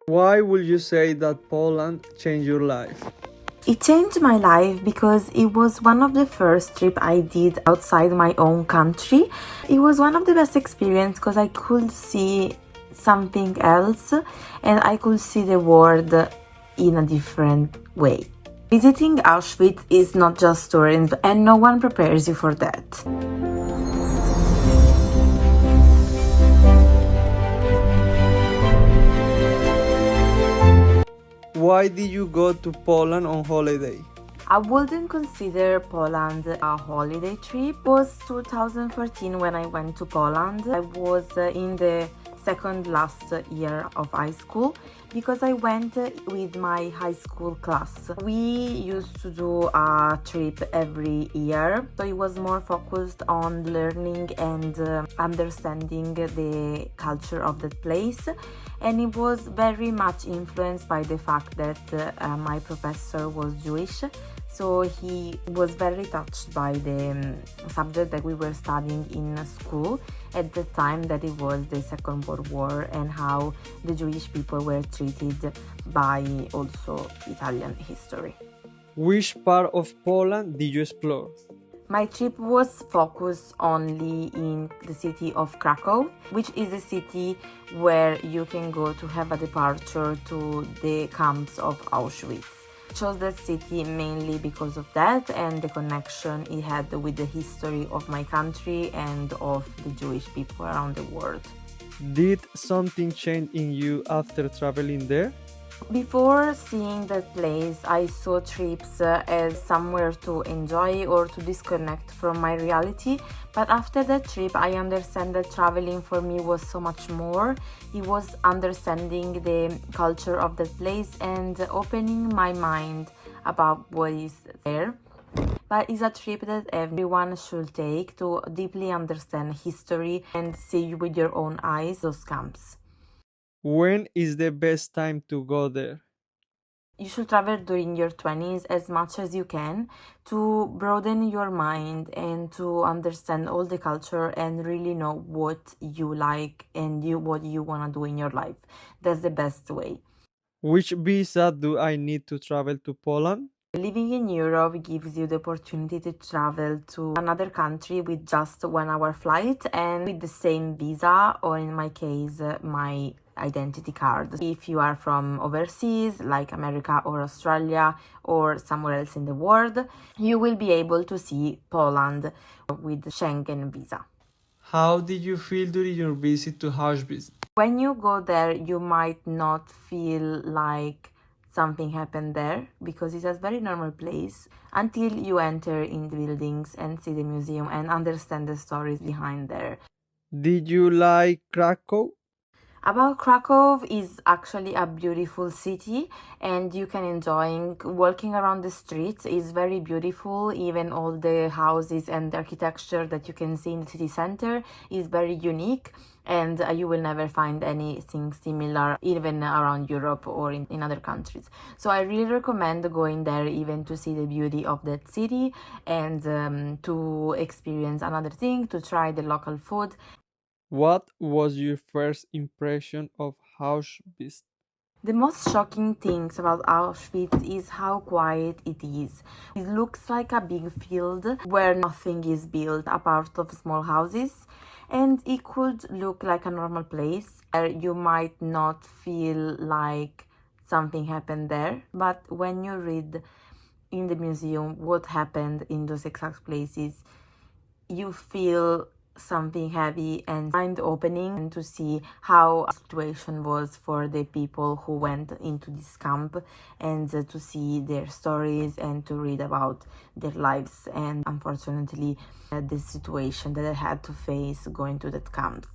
Why would you say that Poland changed your life? It changed my life because it was one of the first trip I did outside my own country. It was one of the best experience because I could see something else and I could see the world in a different way. Visiting Auschwitz is not just tourism and no one prepares you for that. Why did you go to Poland on holiday? I wouldn't consider Poland a holiday trip. It was 2014 when I went to Poland. I was in the second last year of high school because I went with my high school class. We used to do a trip every year, so it was more focused on learning and understanding the culture of that place. And it was very much influenced by the fact that my professor was Jewish. So he was very touched by the subject that we were studying in school at the time, that it was the Second World War and how the Jewish people were treated by also Italian history. Which part of Poland did you explore? My trip was focused only in the city of Krakow, which is a city where you can go to have a departure to the camps of Auschwitz. I chose that city mainly because of that and the connection it had with the history of my country and of the Jewish people around the world. Did something change in you after traveling there? Before seeing that place, I saw trips as somewhere to enjoy or to disconnect from my reality. But after that trip, I understand that traveling for me was so much more. It was understanding the culture of that place and opening my mind about what is there. But it's a trip that everyone should take to deeply understand history and see with your own eyes those camps. When is the best time to go there? You should travel during your 20s as much as you can to broaden your mind and to understand all the culture and really know what you like and what you want to do in your life. That's the best way. Which visa do I need to travel to Poland? Living in Europe gives you the opportunity to travel to another country with just 1 hour flight and with the same visa, or in my case, my identity card. If you are from overseas, like America or Australia or somewhere else in the world, you will be able to see Poland with Schengen visa. How did you feel during your visit to Auschwitz? When you go there, you might not feel like something happened there because it's a very normal place until you enter in the buildings and see the museum and understand the stories behind there. Did you like Krakow? About Krakow is actually a beautiful city and you can enjoy walking around the streets. It's very beautiful. Even all the houses and the architecture that you can see in the city center is very unique, and you will never find anything similar even around Europe or in other countries. So I really recommend going there even to see the beauty of that city and to experience another thing, to try the local food. What was your first impression of Auschwitz? The most shocking things about Auschwitz is how quiet it is. It looks like a big field where nothing is built apart of small houses, and it could look like a normal place where you might not feel like something happened there. But when you read in the museum what happened in those exact places, you feel something heavy and mind-opening, and to see how a situation was for the people who went into this camp and to see their stories and to read about their lives and unfortunately the situation that they had to face going to that camp.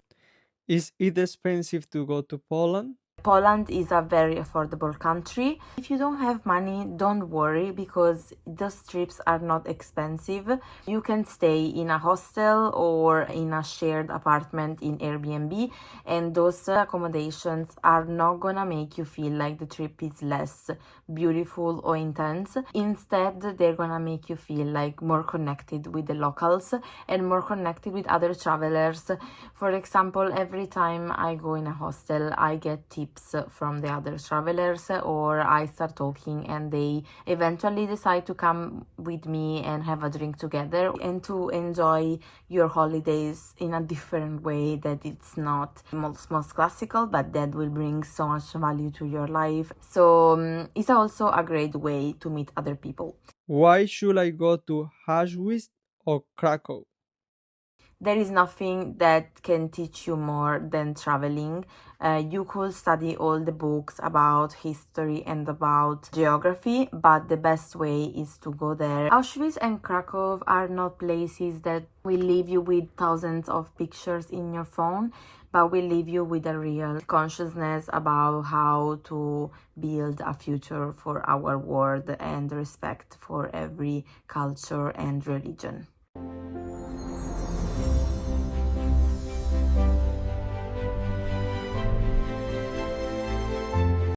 Is it expensive to go to Poland? Poland is a very affordable country. If you don't have money, don't worry because those trips are not expensive. You can stay in a hostel or in a shared apartment in Airbnb, and those accommodations are not gonna make you feel like the trip is less beautiful or intense. Instead, they're gonna make you feel like more connected with the locals and more connected with other travelers. For example, every time I go in a hostel, I get tips tips from the other travelers, or I start talking and they eventually decide to come with me and have a drink together and to enjoy your holidays in a different way that it's not most classical, but that will bring so much value to your life. So it's also a great way to meet other people. Why should I go to Auschwitz or Krakow? There is nothing that can teach you more than traveling. You could study all the books about history and about geography, but the best way is to go there. Auschwitz and Krakow are not places that will leave you with thousands of pictures in your phone, but will leave you with a real consciousness about how to build a future for our world and respect for every culture and religion.